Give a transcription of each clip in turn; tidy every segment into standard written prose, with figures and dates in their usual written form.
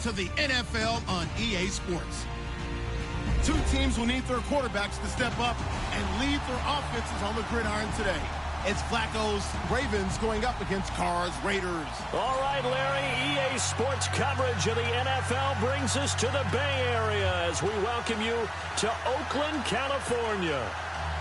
to the NFL on EA Sports. Two teams will need their quarterbacks to step up and lead their offenses on the gridiron today. It's Flacco's Ravens going up against Carr's Raiders. All right, Larry, EA Sports coverage of the NFL brings us to the Bay Area as we welcome you to Oakland, California.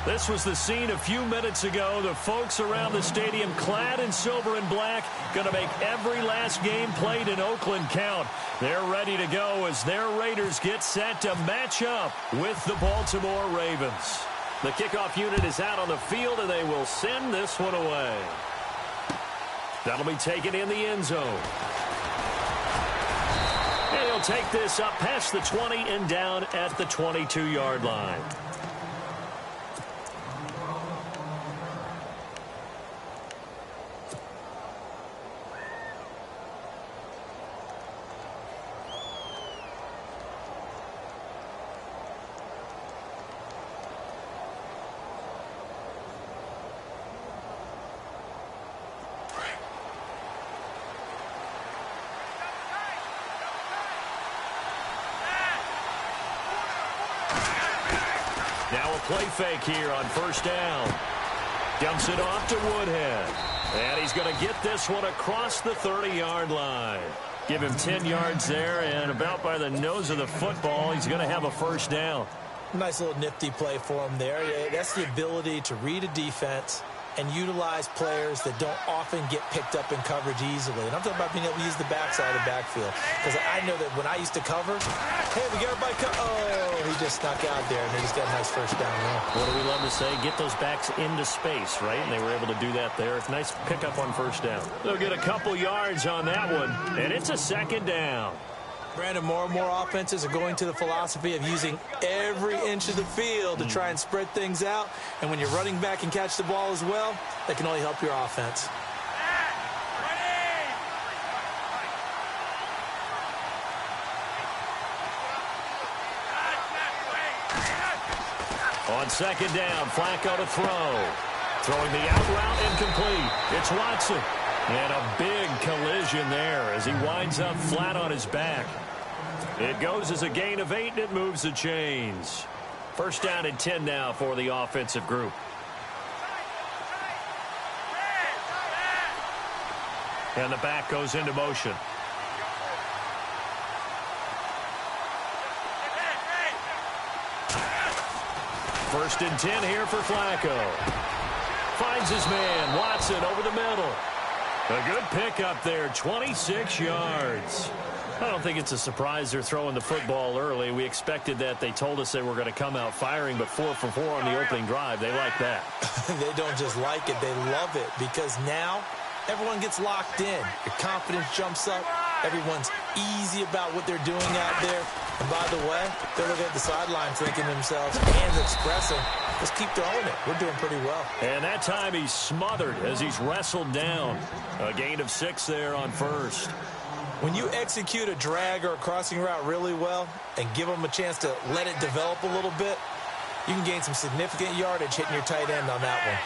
This was the scene a few minutes ago. The folks around the stadium clad in silver and black going to make every last game played in Oakland count. They're ready to go as their Raiders get set to match up with the Baltimore Ravens. The kickoff unit is out on the field, and they will send this one away. That'll be taken in the end zone. And he'll take this up past the 20 and down at the 22-yard line. Now a play fake here on first down. Dumps it off to Woodhead. And he's going to get this one across the 30-yard line. Give him 10 yards there, and about by the nose of the football, he's going to have a first down. Nice little nifty play for him there. That's the ability to read a defense and utilize players that don't often get picked up in coverage easily. And I'm talking about being able to use the backside of the backfield. Because I know that when I used to cover, hey, we got everybody oh, he just snuck out there, and they just got a nice first down there. What do we love to say? Get those backs into space, right? And they were able to do that there. Nice pickup on first down. They'll get a couple yards on that one, and it's a second down. Brandon, more and more offenses are going to the philosophy of using every inch of the field to try and spread things out. And when you're running back and catch the ball as well, that can only help your offense. On second down, Flacco to throw. Throwing the out route incomplete. It's Watson. And a big collision there as he winds up flat on his back. It goes as a gain of 8, and it moves the chains. First down and 10 now for the offensive group. And the back goes into motion. First and 10 here for Flacco. Finds his man, Watson, over the middle. A good pickup there, 26 yards. I don't think it's a surprise they're throwing the football early. We expected that. They told us they were going to come out firing, but 4 for 4 on the opening drive. They like that. They don't just like it, they love it, because now everyone gets locked in. Your confidence jumps up. Everyone's easy about what they're doing out there. And by the way, they're looking at the sideline thinking to themselves, hands expressing, let's keep throwing it. We're doing pretty well. And that time he's smothered as he's wrestled down. A gain of 6 there on first. When you execute a drag or a crossing route really well and give them a chance to let it develop a little bit, you can gain some significant yardage hitting your tight end on that one.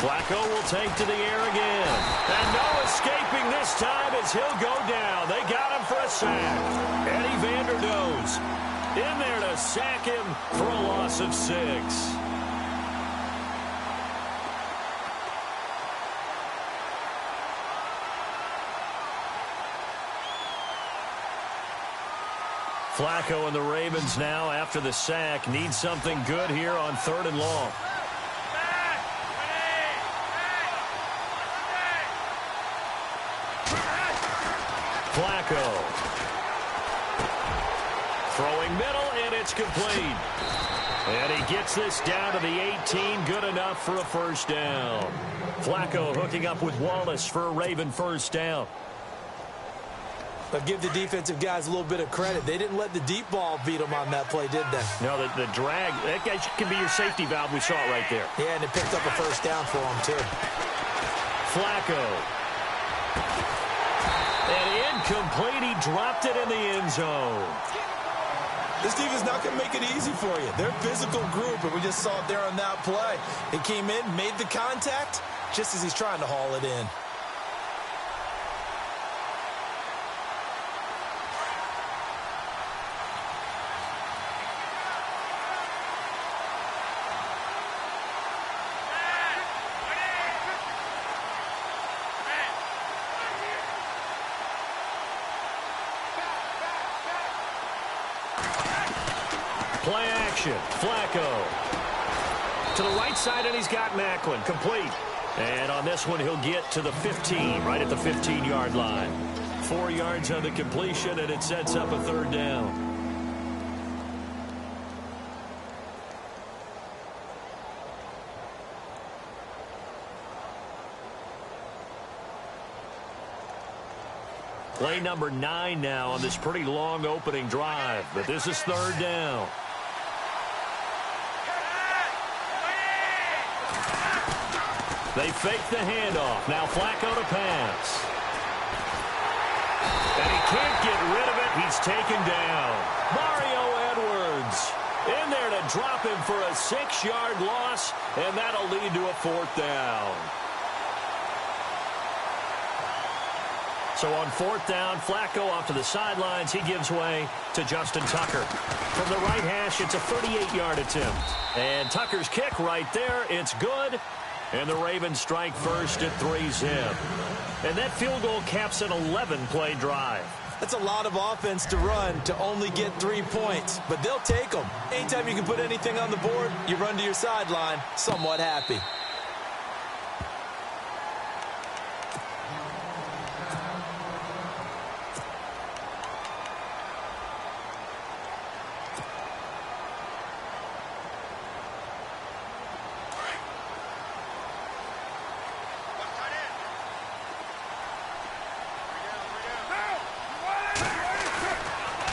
Flacco will take to the air again. And no escaping this time as he'll go down. They got him for a sack. Eddie Vanderdoes in there to sack him for a loss of 6. Flacco and the Ravens now, after the sack, need something good here on 3rd and long. Flacco. Throwing middle, and it's complete. And he gets this down to the 18, good enough for a first down. Flacco hooking up with Wallace for a Raven first down. But give the defensive guys a little bit of credit. They didn't let the deep ball beat them on that play, did they? No, the drag, that guy can be your safety valve. We saw it right there. Yeah, and it picked up a first down for him, too. Flacco. And incomplete. He dropped it in the end zone. This defense is not going to make it easy for you. They're a physical group, and we just saw it there on that play. He came in, made the contact, just as he's trying to haul it in. Play action. Flacco. To the right side, and he's got Macklin. Complete. And on this one, he'll get to the 15, right at the 15-yard line. 4 yards on the completion, and it sets up a third down. Play number 9 now on this pretty long opening drive, but this is third down. They fake the handoff. Now Flacco to pass. And he can't get rid of it. He's taken down. Mario Edwards in there to drop him for a 6-yard loss, and that'll lead to a fourth down. So on fourth down, Flacco off to the sidelines. He gives way to Justin Tucker. From the right hash, it's a 38-yard attempt. And Tucker's kick right there. It's good. And the Ravens strike first at 3-zip. And that field goal caps an 11-play drive. That's a lot of offense to run to only get 3 points. But they'll take them. Anytime you can put anything on the board, you run to your sideline somewhat happy.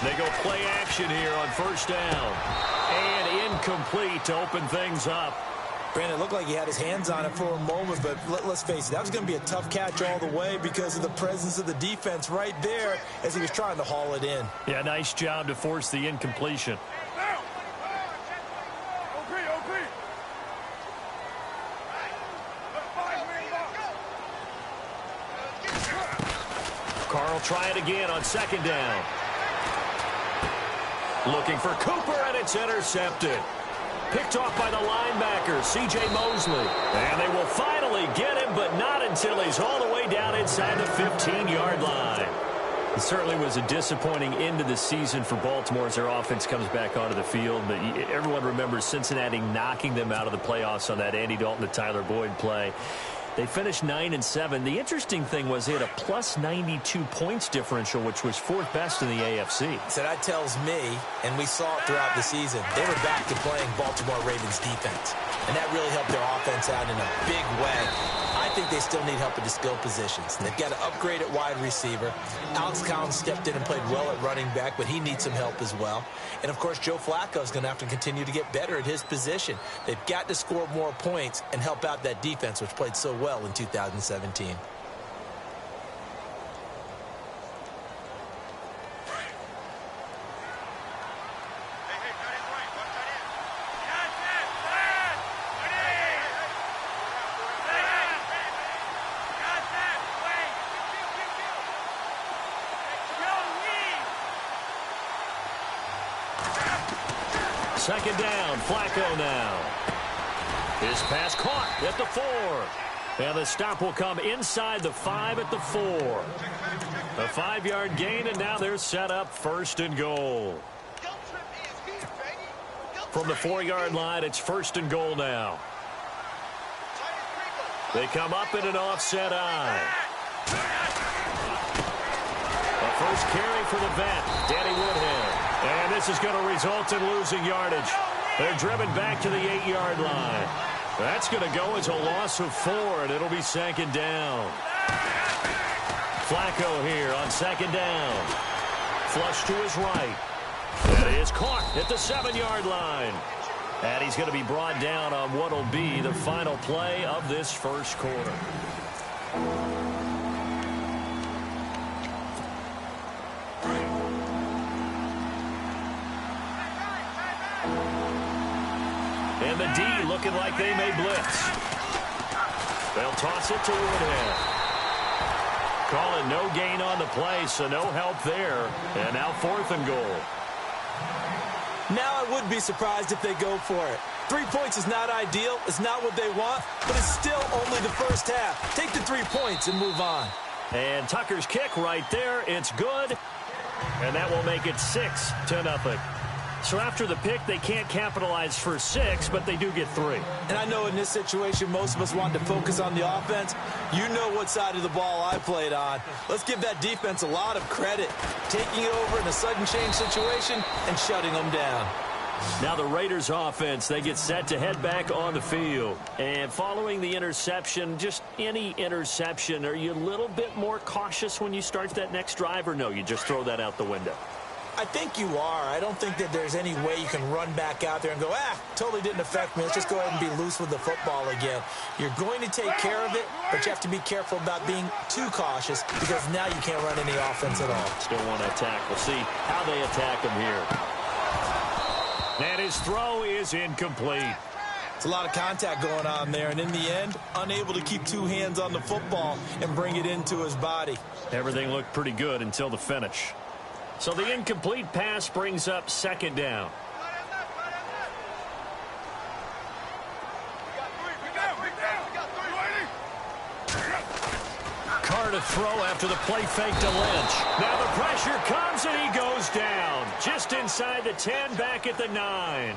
They go play action here on first down. And incomplete to open things up. Brandon, it looked like he had his hands on it for a moment, but let's face it, that was going to be a tough catch all the way because of the presence of the defense right there as he was trying to haul it in. Yeah, nice job to force the incompletion. Carl try it again on second down. Looking for Cooper, and it's intercepted. Picked off by the linebacker, C.J. Mosley. And they will finally get him, but not until he's all the way down inside the 15-yard line. It certainly was a disappointing end to the season for Baltimore as their offense comes back onto the field. But everyone remembers Cincinnati knocking them out of the playoffs on that Andy Dalton to Tyler Boyd play. They finished 9-7. The interesting thing was they had a plus 92 points differential, which was 4th best in the AFC. So that tells me, and we saw it throughout the season, they were back to playing Baltimore Ravens defense. And that really helped their offense out in a big way. I think they still need help at the skill positions. They've got to upgrade at wide receiver. Alex Collins stepped in and played well at running back, but he needs some help as well. And, of course, Joe Flacco is going to have to continue to get better at his position. They've got to score more points and help out that defense, which played so well in 2017. Second down, Flacco now. His pass caught at the 4. And the stop will come inside the 5 at the 4. A 5-yard gain, and now they're set up first and goal. From the 4-yard line, it's first and goal now. They come up in an offset eye. A first carry for the vet, Danny Woodhead. And this is going to result in losing yardage. They're driven back to the 8-yard line. That's going to go as a loss of 4, and it'll be second down. Flacco here on second down. Flush to his right. And he is caught at the 7-yard line. And he's going to be brought down on what will be the final play of this first quarter. And the D looking like they may blitz. They'll toss it to Woodhead. Call it no gain on the play, so no help there. And now 4th and goal. Now I would be surprised if they go for it. 3 points is not ideal. It's not what they want, but it's still only the first half. Take the 3 points and move on. And Tucker's kick right there. It's good. And that will make it 6-0. So after the pick, they can't capitalize for 6, but they do get 3. And I know in this situation, most of us wanted to focus on the offense. You know what side of the ball I played on. Let's give that defense a lot of credit. Taking it over in a sudden change situation and shutting them down. Now the Raiders offense, they get set to head back on the field. And following the interception, just any interception, are you a little bit more cautious when you start that next drive, or no, you just throw that out the window? I think you are. I don't think that there's any way you can run back out there and go, totally didn't affect me. Let's just go ahead and be loose with the football again. You're going to take care of it, but you have to be careful about being too cautious because now you can't run any offense at all. Still want to attack. We'll see how they attack him here. And his throw is incomplete. It's a lot of contact going on there, and in the end, unable to keep 2 hands on the football and bring it into his body. Everything looked pretty good until the finish. So the incomplete pass brings up 2nd down. Carr to throw after the play fake to Lynch. Now the pressure comes and he goes down. Just inside the 10, back at the 9.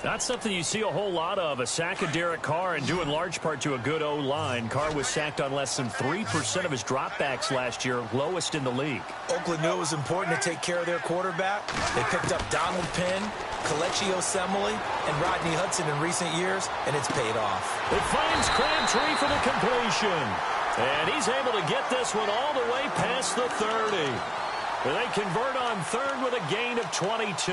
That's something you see a whole lot of, a sack of Derek Carr, and due in large part to a good O-line. Carr was sacked on less than 3% of his dropbacks last year, lowest in the league. Oakland knew it was important to take care of their quarterback. They picked up Donald Penn, Kelechi Osemele, and Rodney Hudson in recent years, and it's paid off. It finds Crabtree for the completion. And he's able to get this one all the way past the 30. They convert on 3rd with a gain of 22.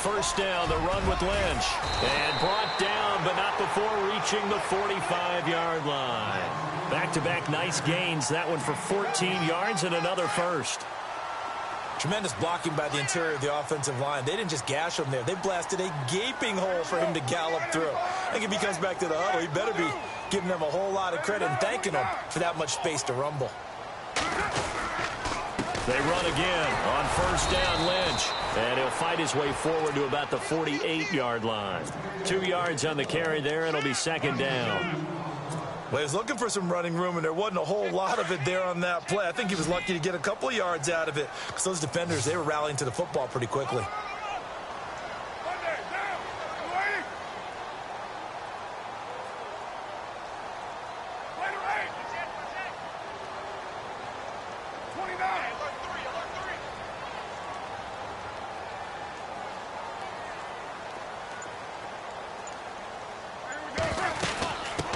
First down, the run with Lynch. And brought down, but not before reaching the 45-yard line. Back-to-back nice gains. That one for 14 yards and another first. Tremendous blocking by the interior of the offensive line. They didn't just gash him there. They blasted a gaping hole for him to gallop through. I think if he comes back to the huddle, he better be giving them a whole lot of credit and thanking them for that much space to rumble. They run again on first down, Lynch. And he'll fight his way forward to about the 48-yard line. 2 yards on the carry there, and it'll be 2nd down. Well, he was looking for some running room, and there wasn't a whole lot of it there on that play. I think he was lucky to get a couple of yards out of it because those defenders, they were rallying to the football pretty quickly.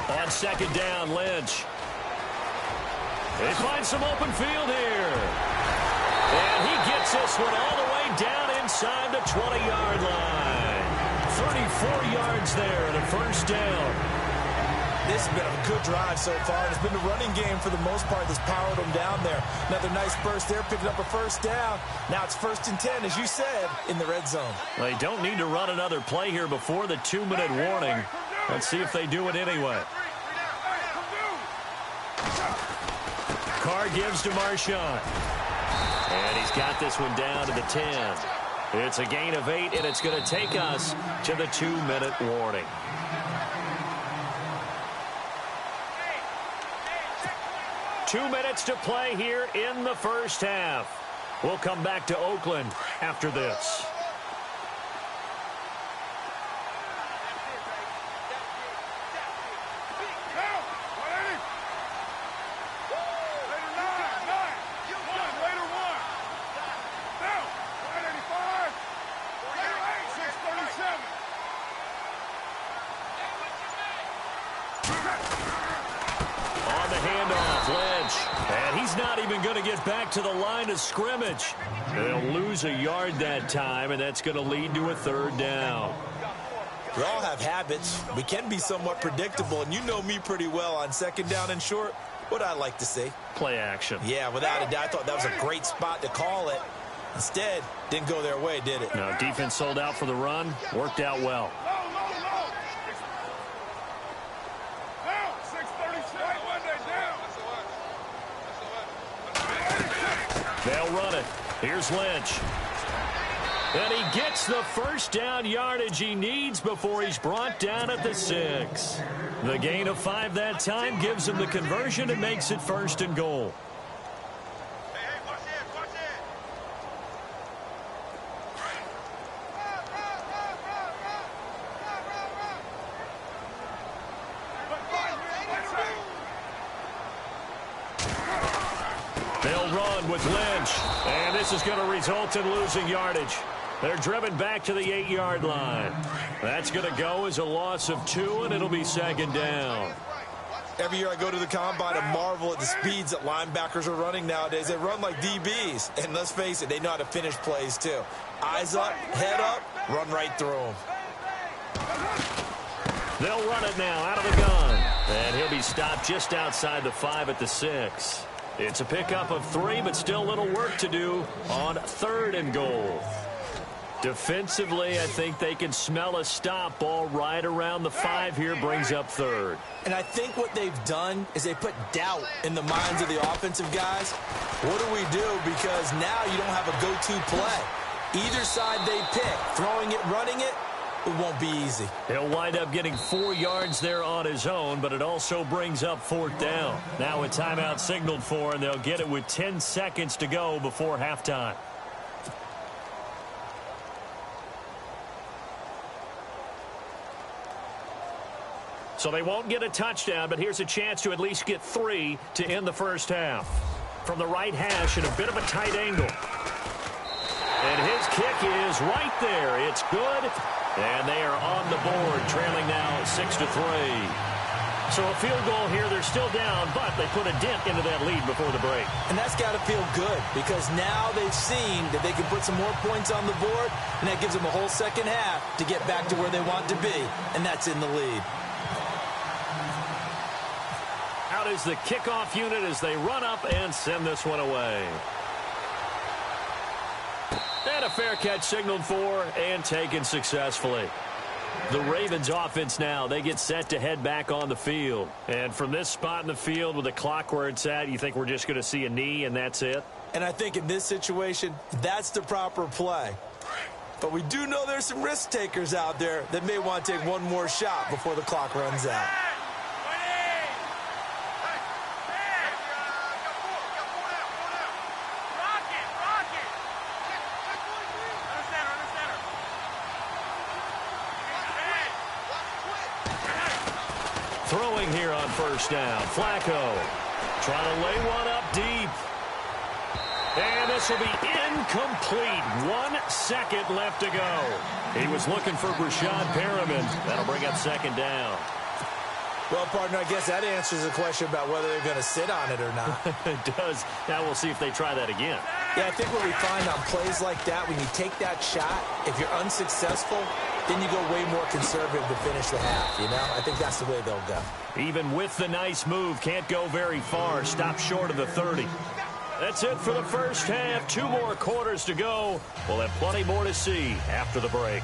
On 2nd down, Lynch. They find some open field here. And he gets this one all the way down inside the 20-yard line. 34 yards there and a first down. This has been a good drive so far. It's been the running game for the most part that's powered them down there. Another nice burst there, picking up a first down. Now it's 1st and 10, as you said, in the red zone. They don't need to run another play here before the 2-minute warning. Let's see if they do it anyway. Carr gives to Marshawn. And he's got this one down to the 10. It's a gain of 8, and it's going to take us to the 2-minute warning. Two minutes to play here in the first half. We'll come back to Oakland after this. He's not even going to get back to the line of scrimmage. They'll lose a yard that time, and that's going to lead to a third down. We all have habits. We can be somewhat predictable, and you know me pretty well on second down and short. What I like to see. Play action. Yeah, without a doubt. I thought that was a great spot to call it. Instead, didn't go their way, did it? No, defense sold out for the run. Worked out well. They'll run it. Here's Lynch. And he gets the first down yardage he needs before he's brought down at the 6. The gain of 5 that time gives him the conversion and makes it 1st and goal. They'll run with Lynch, and this is going to result in losing yardage. They're driven back to the 8-yard line. That's going to go as a loss of 2, and it'll be 2nd down. Every year I go to the combine and marvel at the speeds that linebackers are running nowadays. They run like DBs, and let's face it, they know how to finish plays too. Eyes up, head up, run right through them. They'll run it now out of the gun, and he'll be stopped just outside the 5 at the 6. It's a pickup of 3, but still a little work to do on 3rd and goal. Defensively, I think they can smell a stop. Ball right around the 5 here brings up 3rd. And I think what they've done is they put doubt in the minds of the offensive guys. What do we do? Because now you don't have a go-to play. Either side they pick, throwing it, running it, it won't be easy. He'll wind up getting 4 yards there on his own, but it also brings up 4th down. Now a timeout signaled for, and they'll get it with 10 seconds to go before halftime. So they won't get a touchdown, but here's a chance to at least get 3 to end the first half. From the right hash in a bit of a tight angle. And his kick is right there. It's good. And they are on the board, trailing now 6-3. So a field goal here. They're still down, but they put a dent into that lead before the break. And that's got to feel good because now they've seen that they can put some more points on the board, and that gives them a whole second half to get back to where they want to be, and that's in the lead. Out is the kickoff unit as they run up and send this one away. And a fair catch signaled for and taken successfully. The Ravens offense now, they get set to head back on the field. And from this spot in the field with the clock where it's at, you think we're just going to see a knee and that's it? And I think in this situation, that's the proper play. But we do know there's some risk takers out there that may want to take one more shot before the clock runs out. Throwing here on first down. Flacco trying to lay one up deep. And this will be incomplete. 1 second left to go. He was looking for Brashad Perriman. That'll bring up 2nd down. Well, partner, I guess that answers the question about whether they're going to sit on it or not. It does. Now we'll see if they try that again. Yeah, I think what we find on plays like that, when you take that shot, if you're unsuccessful, then you go way more conservative to finish the half, you know? I think that's the way they'll go. Even with the nice move, can't go very far. Stop short of the 30. That's it for the first half. 2 more quarters to go. We'll have plenty more to see after the break.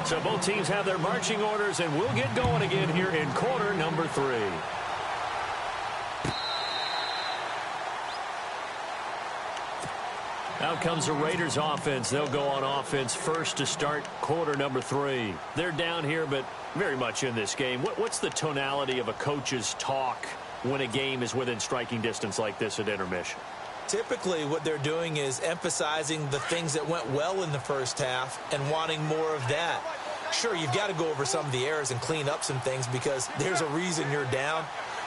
So both teams have their marching orders, and we'll get going again here in quarter number 3. Out comes the Raiders offense. They'll go on offense first to start quarter number 3. They're down here, but very much in this game. What's the tonality of a coach's talk when a game is within striking distance like this at intermission? Typically, what they're doing is emphasizing the things that went well in the first half and wanting more of that. Sure, you've got to go over some of the errors and clean up some things because there's a reason you're down.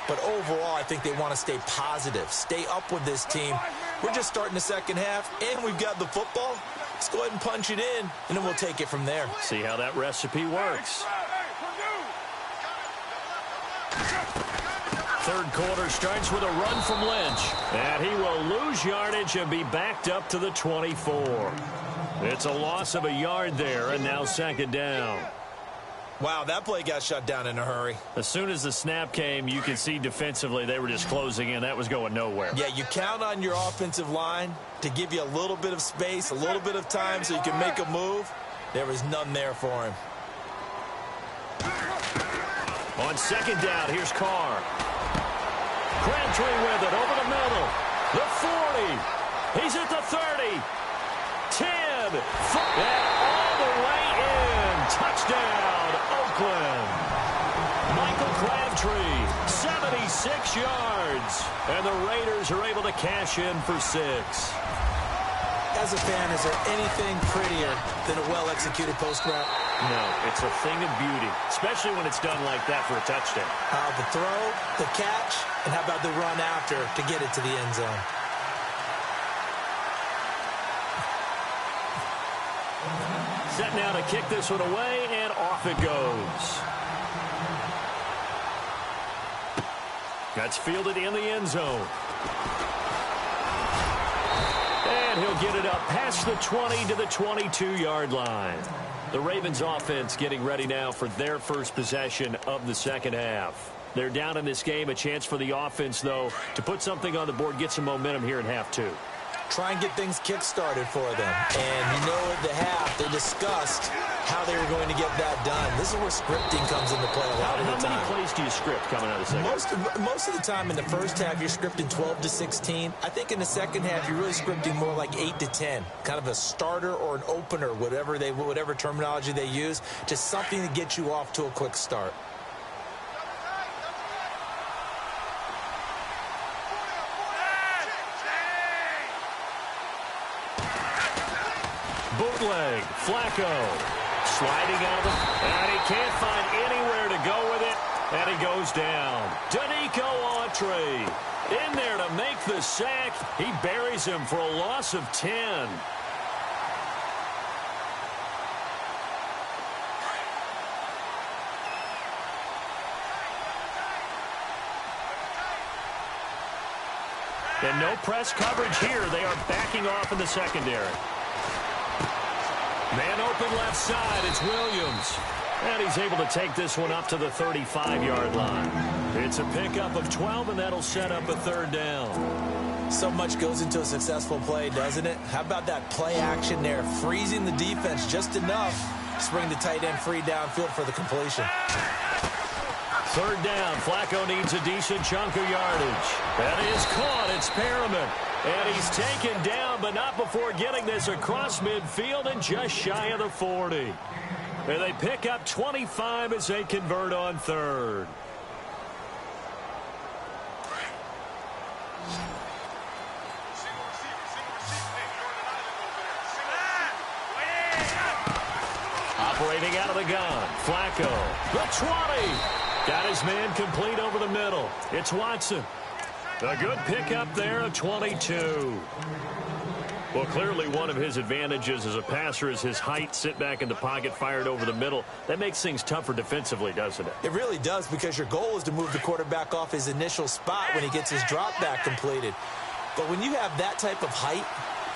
But overall, I think they want to stay positive, stay up with this team. We're just starting the second half, and we've got the football. Let's go ahead and punch it in, and then we'll take it from there. See how that recipe works. third quarter starts with a run from Lynch. And he will lose yardage and be backed up to the 24. It's a loss of a yard there, and now second down. Wow, that play got shut down in a hurry. As soon as the snap came, you can see defensively they were just closing in. That was going nowhere. Yeah, you count on your offensive line to give you a little bit of space, a little bit of time so you can make a move. There was none there for him. On second down, here's Carr. Crabtree with it over the middle. The 40. He's at the 30. 10. And all the way in. Touchdown, Oakland. Michael Crabtree, 76 yards. And the Raiders are able to cash in for 6. As a fan, is there anything prettier than a well-executed post route? No, it's a thing of beauty, especially when it's done like that for a touchdown. The throw, the catch, and how about the run after to get it to the end zone? Set now to kick this one away, and off it goes. That's fielded in the end zone. And he'll get it up past the 20 to the 22-yard line. The Ravens offense getting ready now for their first possession of the second half. They're down in this game. A chance for the offense, though, to put something on the board, get some momentum here in half two. Try and get things kick-started for them. And you know at the half, they discussed how they were going to get that done. This is where scripting comes into play a lot of the time. How many plays do you script coming out of the second? Most of the time in the first half, you're scripting 12 to 16. I think in the second half, you're really scripting more like 8 to 10. Kind of a starter or an opener, whatever terminology they use. Just something to get you off to a quick start. Bootleg, Flacco, sliding out of the, and he can't find anywhere to go with it, and he goes down. Danico Autry in there to make the sack. He buries him for a loss of 10. And no press coverage here. They are backing off in the secondary. Man open left side, it's Williams. And he's able to take this one up to the 35-yard line. It's a pickup of 12, and that'll set up a third down. So much goes into a successful play, doesn't it? How about that play action there, freezing the defense just enough to bring the tight end free downfield for the completion. Third down, Flacco needs a decent chunk of yardage. That is caught, it's Perriman. And he's taken down, but not before getting this across midfield and just shy of the 40. And they pick up 25 as they convert on third. Operating out of the gun, Flacco, the 20. Got his man complete over the middle. It's Watson. A good pickup there of 22. Well, clearly one of his advantages as a passer is his height. Sit back in the pocket, fired over the middle. That makes things tougher defensively, doesn't it? It really does, because your goal is to move the quarterback off his initial spot when he gets his drop back completed. But when you have that type of height,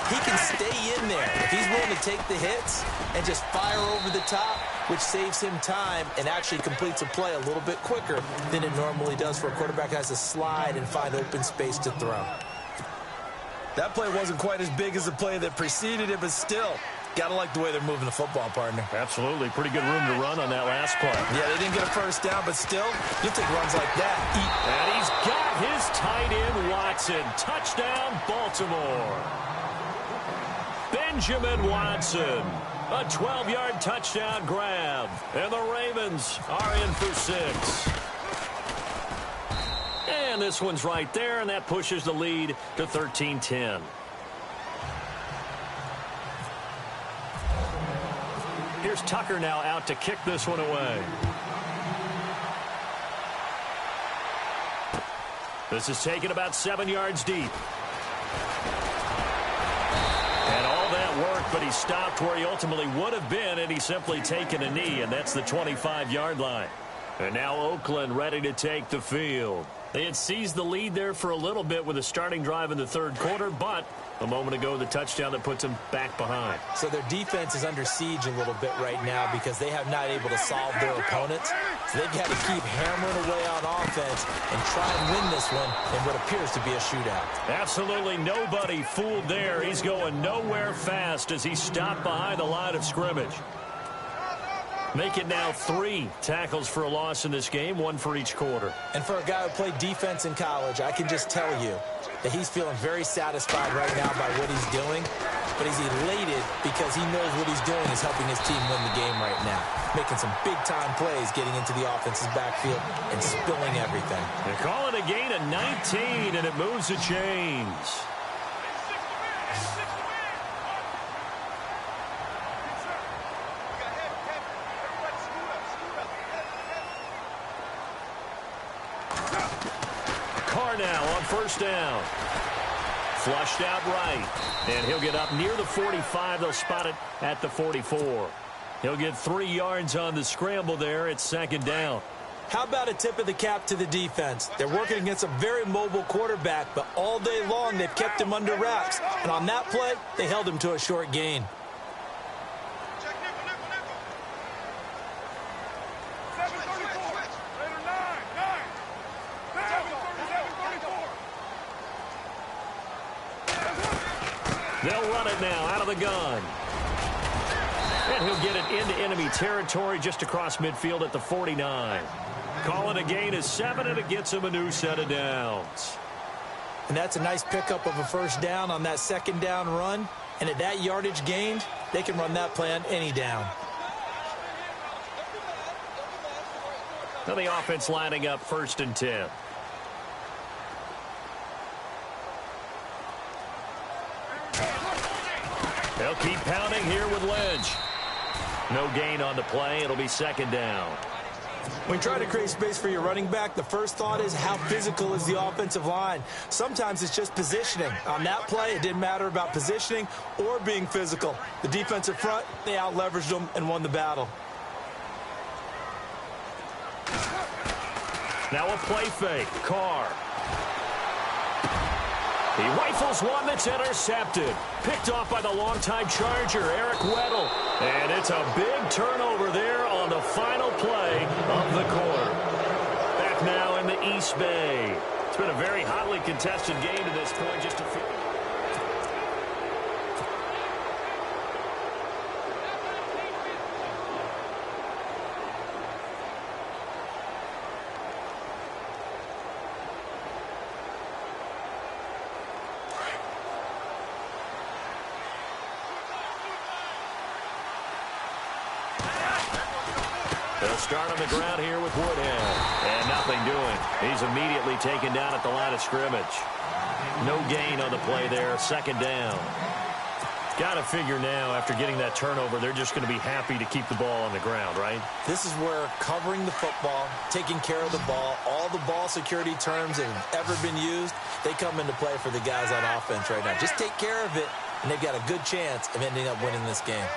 he can stay in there. If he's willing to take the hits and just fire over the top, which saves him time and actually completes a play a little bit quicker than it normally does for a quarterback who has to slide and find open space to throw. That play wasn't quite as big as the play that preceded it, but still, gotta like the way they're moving the football, partner. Absolutely. Pretty good room to run on that last play. Yeah, they didn't get a first down, but still, you'll take runs like that. And he's got his tight end, Watson. Touchdown, Baltimore. Benjamin Watson. A 12-yard touchdown grab. And the Ravens are in for 6. And this one's right there, and that pushes the lead to 13-10. Here's Tucker now out to kick this one away. This is taken about 7 yards deep. And all that worked, but he stopped where he ultimately would have been, and he's simply taken a knee, and that's the 25-yard line. And now Oakland ready to take the field. They had seized the lead there for a little bit with a starting drive in the third quarter, but a moment ago, the touchdown that puts them back behind. So their defense is under siege a little bit right now because they have not able to solve their opponents. So they've got to keep hammering away on offense and try and win this one in what appears to be a shootout. Absolutely nobody fooled there. He's going nowhere fast as he stopped behind the line of scrimmage. Make it now 3 tackles for a loss in this game, 1 for each quarter. And for a guy who played defense in college, I can just tell you that he's feeling very satisfied right now by what he's doing. But he's elated because he knows what he's doing is helping his team win the game right now. Making some big-time plays, getting into the offense's backfield and spilling everything. They call it a gain of 19, and it moves the chains. Now on first down. Flushed out right. And he'll get up near the 45. They'll spot it at the 44. He'll get 3 yards on the scramble there. It's second down. How about a tip of the cap to the defense? They're working against a very mobile quarterback, but all day long they've kept him under wraps. And on that play, they held him to a short gain. They'll run it now out of the gun. And he'll get it into enemy territory just across midfield at the 49. Calling a gain of 7, and it gets him a new set of downs. And that's a nice pickup of a first down on that second down run. And at that yardage gained, they can run that play on any down. Now the offense lining up 1st and 10. They'll keep pounding here with Lynch. No gain on the play. It'll be second down. When you try to create space for your running back, the first thought is how physical is the offensive line. Sometimes it's just positioning. On that play, it didn't matter about positioning or being physical. The defensive front, they out-leveraged them and won the battle. Now a play fake. Carr. He rifles one that's intercepted. Picked off by the longtime Charger, Eric Weddle. And it's a big turnover there on the final play of the quarter. Back now in the East Bay. It's been a very hotly contested game to this point. Just a few. They'll start on the ground here with Woodhead. And nothing doing. He's immediately taken down at the line of scrimmage. No gain on the play there. Second down. Got to figure now, after getting that turnover, they're just going to be happy to keep the ball on the ground, right? This is where covering the football, taking care of the ball, all the ball security terms that have ever been used, they come into play for the guys on offense right now. Just take care of it, and they've got a good chance of ending up winning this game.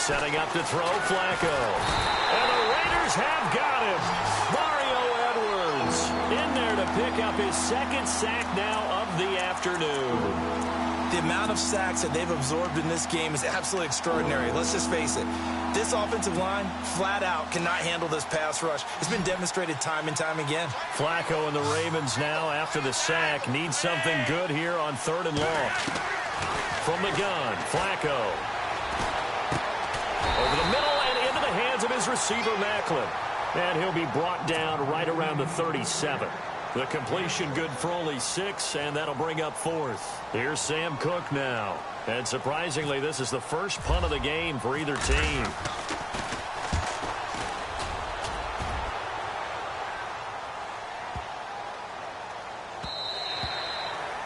Setting up to throw, Flacco. And the Raiders have got him. Mario Edwards in there to pick up his second sack now of the afternoon. The amount of sacks that they've absorbed in this game is absolutely extraordinary. Let's just face it. This offensive line, flat out, cannot handle this pass rush. It's been demonstrated time and time again. Flacco and the Ravens now, after the sack, need something good here on 3rd and long. From the gun, Flacco. Over the middle and into the hands of his receiver, Macklin. And he'll be brought down right around the 37. The completion good for only 6, and that'll bring up 4th. Here's Sam Cook now. And surprisingly, this is the first punt of the game for either team.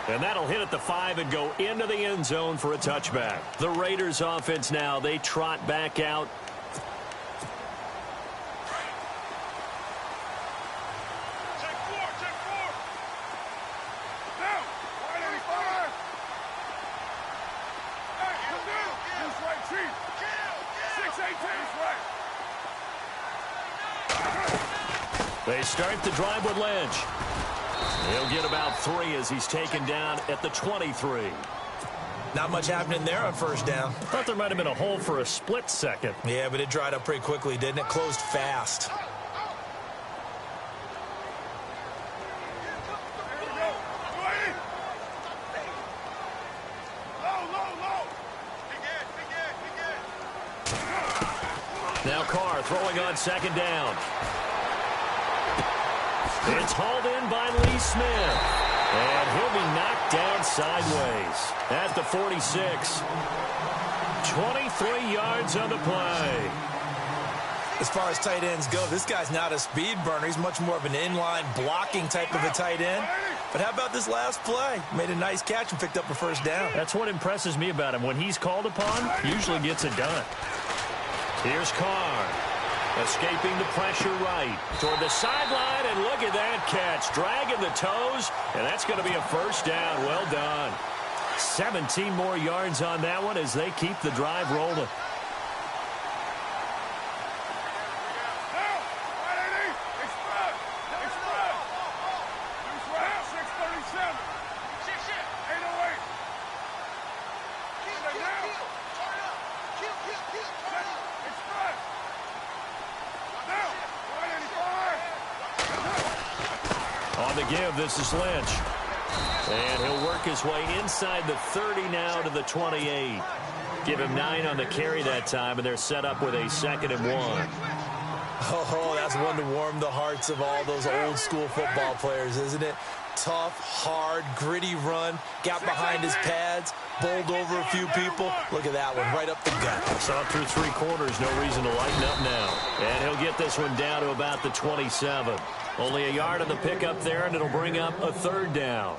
And that'll hit at the 5 and go into the end zone for a touchback. The Raiders offense now, they trot back out. They start the drive with Lynch. He'll get about 3 as he's taken down at the 23. Not much happening there on first down. I thought there might have been a hole for a split second. Yeah, but it dried up pretty quickly, didn't it? Closed fast. Now Carr throwing on second down. It's hauled in by Lee Smith. And he'll be knocked down sideways at the 46. 23 yards on the play. As far as tight ends go, this guy's not a speed burner. He's much more of an inline blocking type of a tight end. But how about this last play? Made a nice catch and picked up a first down. That's what impresses me about him. When he's called upon, usually gets it done. Here's Carr. Escaping the pressure right toward the sideline, and look at that catch. Dragging the toes, and that's going to be a first down. Well done. 17 more yards on that one as they keep the drive rolling. On the give, this is Lynch. And he'll work his way inside the 30 now to the 28. Give him 9 on the carry that time, and they're set up with a 2nd and 1. Oh, that's one to warm the hearts of all those old school football players, isn't it? Tough, hard, gritty run, got behind his pads, bowled over a few people. Look at that one, right up the gut. Saw it through 3 quarters, no reason to lighten up now. And he'll get this one down to about the 27. Only a yard on the pickup there, and it'll bring up a 3rd down.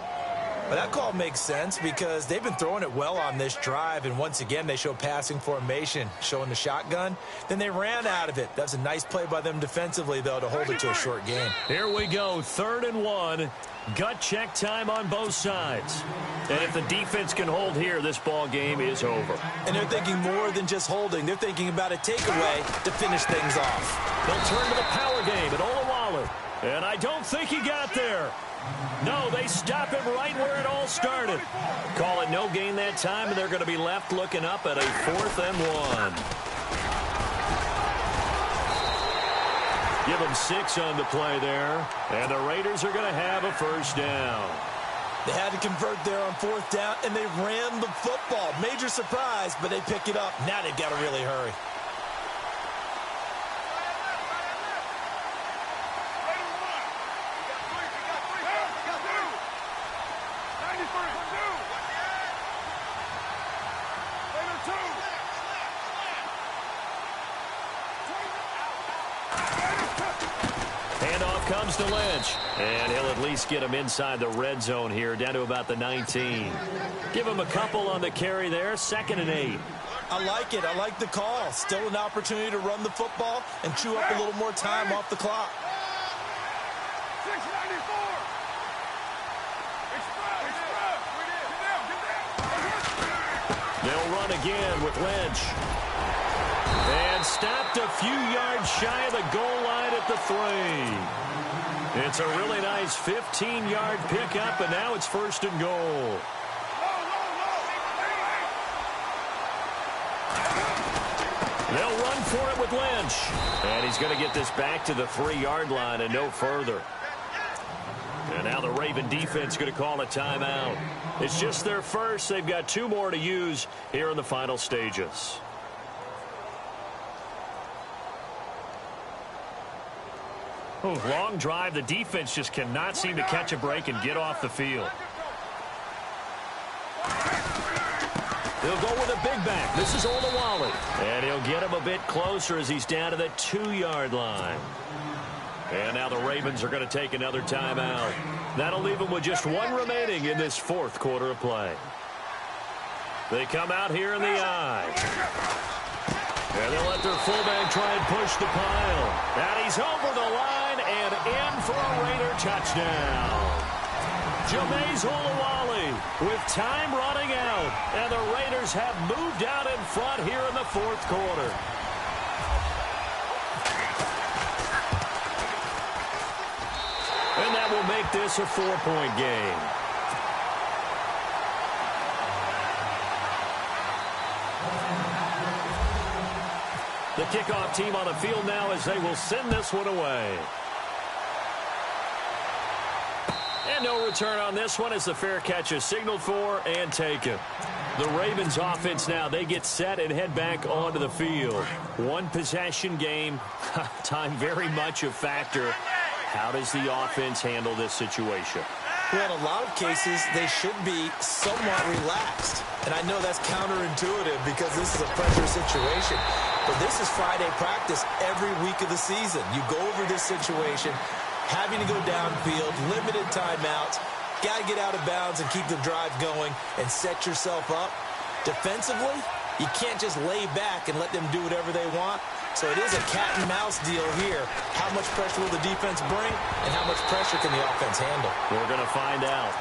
Well, that call makes sense because they've been throwing it well on this drive, and once again they show passing formation, showing the shotgun. Then they ran out of it. That's a nice play by them defensively, though, to hold it to a short gain. Here we go, 3rd and 1. Gut check time on both sides. And if the defense can hold here, this ball game is over. And they're thinking more than just holding. They're thinking about a takeaway to finish things off. They'll turn to the power game at Olawale. And I don't think he got there. No, they stop him right where it all started. Call it no gain that time, and they're going to be left looking up at a 4th and 1. Give them 6 on the play there, and the Raiders are going to have a first down. They had to convert there on 4th down, and they ran the football. Major surprise, but they pick it up. Now they've got to really hurry. Comes to Lynch, and he'll at least get him inside the red zone here, down to about the 19. Give him a couple on the carry there, 2nd and 8. I like it. I like the call. Still an opportunity to run the football and chew up a little more time off the clock. They'll run again with Lynch. And stopped a few yards shy of the goal line at the 3. It's a really nice 15-yard pickup, and now it's 1st and goal. They'll run for it with Lynch. And he's going to get this back to the 3-yard line and no further. And now the Raven defense going to call a timeout. It's just their first. They've got 2 more to use here in the final stages. Oh, long drive. The defense just cannot seem to catch a break and get off the field. He'll go with a big back. This is Olawale. And he'll get him a bit closer as he's down to the 2-yard line. And now the Ravens are going to take another timeout. That'll leave them with just 1 remaining in this 4th quarter of play. They come out here in the I. And they'll let their fullback try and push the pile. And he's over the line and in for a Raider touchdown. Jameis Olawale with time running out. And the Raiders have moved out in front here in the 4th quarter. And that will make this a 4-point game. The kickoff team on the field now as they will send this one away. And no return on this one as the fair catch is signaled for and taken. The Ravens offense now, they get set and head back onto the field. One possession game, time very much a factor. How does the offense handle this situation? Well, in a lot of cases, they should be somewhat relaxed. And I know that's counterintuitive because this is a pressure situation. But this is Friday practice every week of the season. You go over this situation, having to go downfield, limited timeouts, got to get out of bounds and keep the drive going and set yourself up. Defensively, you can't just lay back and let them do whatever they want. So it is a cat and mouse deal here. How much pressure will the defense bring and how much pressure can the offense handle? We're going to find out.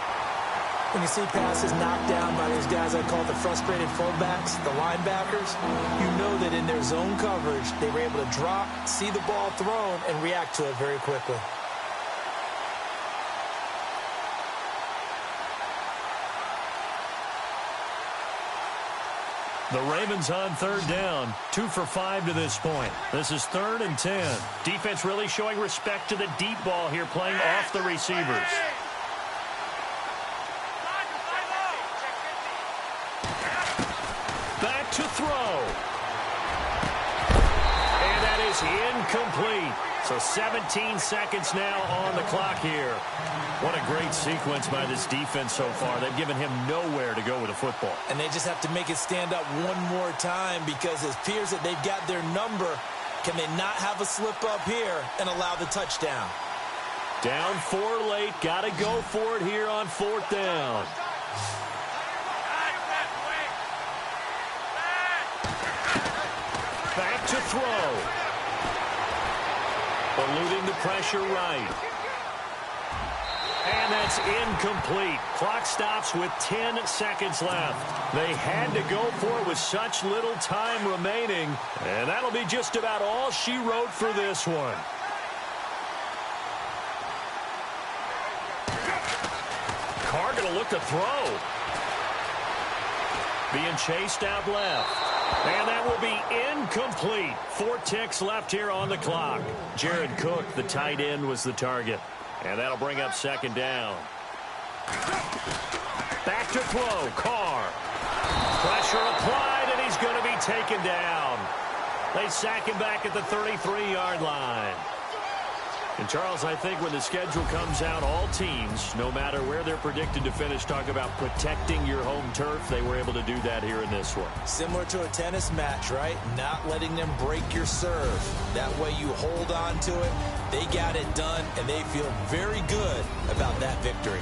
When you see passes knocked down by those guys I call the frustrated fullbacks, the linebackers, you know that in their zone coverage, they were able to drop, see the ball thrown, and react to it very quickly. The Ravens on third down, 2 for 5 to this point. This is 3rd and 10. Defense really showing respect to the deep ball here, playing off the receivers. Back to throw. And that is incomplete. So 17 seconds now on the clock here. What a great sequence by this defense so far. They've given him nowhere to go with the football. And they just have to make it stand up one more time because it appears that they've got their number. Can they not have a slip up here and allow the touchdown? Down 4 late. Got to go for it here on 4th down. Back to throw. Eluding the pressure right. And that's incomplete. Clock stops with 10 seconds left. They had to go for it with such little time remaining. And that'll be just about all she wrote for this one. Carr going to look to throw. Being chased out left. And that will be incomplete. 4 ticks left here on the clock. Jared Cook, the tight end, was the target. And that'll bring up 2nd down. Back to throw. Carr. Pressure applied, and he's going to be taken down. They sack him back at the 33-yard line. And, Charles, I think when the schedule comes out, all teams, no matter where they're predicted to finish, talk about protecting your home turf. They were able to do that here in this one. Similar to a tennis match, right? Not letting them break your serve. That way you hold on to it. They got it done, and they feel very good about that victory.